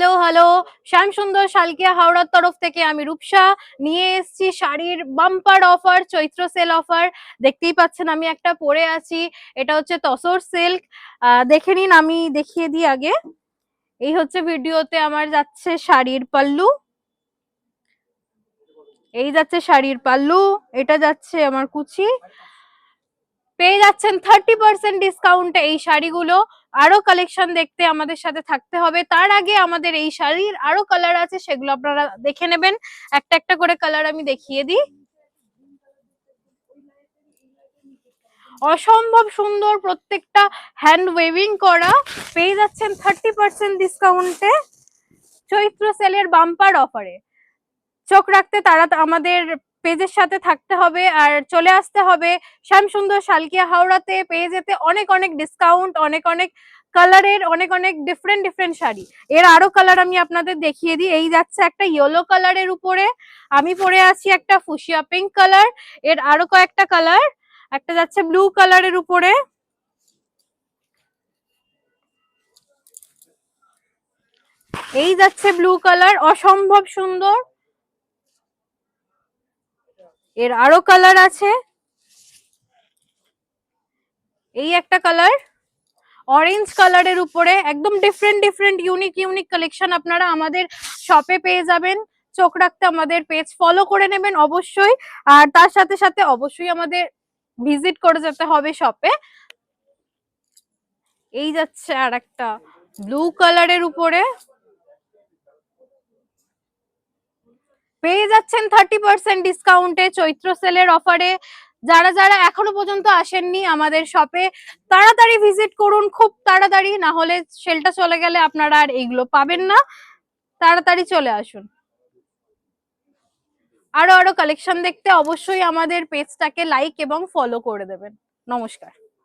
Hello hello. Shyamsundar Salkia হাওড়ার তরফ থেকে আমি রূপসা নিয়ে এসেছি শাড়ির বাম্পার অফার, চৈত্র সেল অফার। দেখতেই পাচ্ছেন আমি একটা পরে আছি, এটা হচ্ছে তসর সিল্ক। দেখে নিন, আমি দেখিয়ে দিই আগে। এই হচ্ছে ভিডিওতে আমার যাচ্ছে শাড়ির পাল্লু, এই যাচ্ছে শাড়ির পাল্লু, এটা যাচ্ছে আমার কুচি। পেয়ে যাচ্ছেন 30% ডিসকাউন্টে এই শাড়িগুলো। আরো কালেকশন দেখতে আমাদের সাথে থাকতে হবে। তার আগে আমাদের এই শাড়ির আরো কালার আছে, সেগুলো আপনারা দেখে নেবেন। একটা একটা করে কালার আমি দেখিয়ে দিই। অসম্ভব সুন্দর, প্রত্যেকটা হ্যান্ড ওয়েভিং করা। পেয়ে যাচ্ছেন 30% ডিসকাউন্টে চৈত্র সেলের বাম্পার অফারে। চোখ রাখতে তারা আমাদের পেজের সাথে থাকতে হবে আর চলে আসতে হবে শ্যামসুন্দর শালকিয়া হাওড়াতে। পেয়ে যেতে অনেক অনেক ডিসকাউন্ট, অনেক অনেক কালারের, অনেক অনেক ডিফারেন্ট ডিফারেন্ট শাড়ি। এর আরো কালার আমি আপনাদের দেখিয়ে দিই। এই যাচ্ছে একটা ইয়েলো কালারের উপরে, আমি পরে আছি একটা ফুসিয়া পিঙ্ক কালার। এর আরো কয়েকটা কালার, একটা যাচ্ছে ব্লু কালারের উপরে, এই যাচ্ছে ব্লু কালার, অসম্ভব সুন্দর। এর আরো কালার আছে, এই একটা কালার অরেঞ্জ কালারের উপরে। একদম different different unique unique collection আপনারা আমাদের শপে পেয়ে যাবেন। চোখ রাখতে আমাদের পেজ ফলো করে নেবেন অবশ্যই, আর তার সাথে সাথে অবশ্যই আমাদের ভিজিট করে যেতে হবে শপে। এই যাচ্ছে আর একটা ব্লু কালারের উপরে, পেয়ে যাচ্ছেন 30% ডিসকাউন্টে চৈত্র সেলের অফারে। যারা যারা এখনো পর্যন্ত আসেননি আমাদের শপে, তাড়াতাড়ি ভিজিট করুন, খুব তাড়াতাড়ি, না হলে সেলটা চলে গেলে আপনারা আর এইগুলো পাবেন না। তাড়াতাড়ি চলে আসুন। আরো আরো কালেকশন দেখতে অবশ্যই আমাদের পেজটাকে লাইক এবং ফলো করে দেবেন। নমস্কার।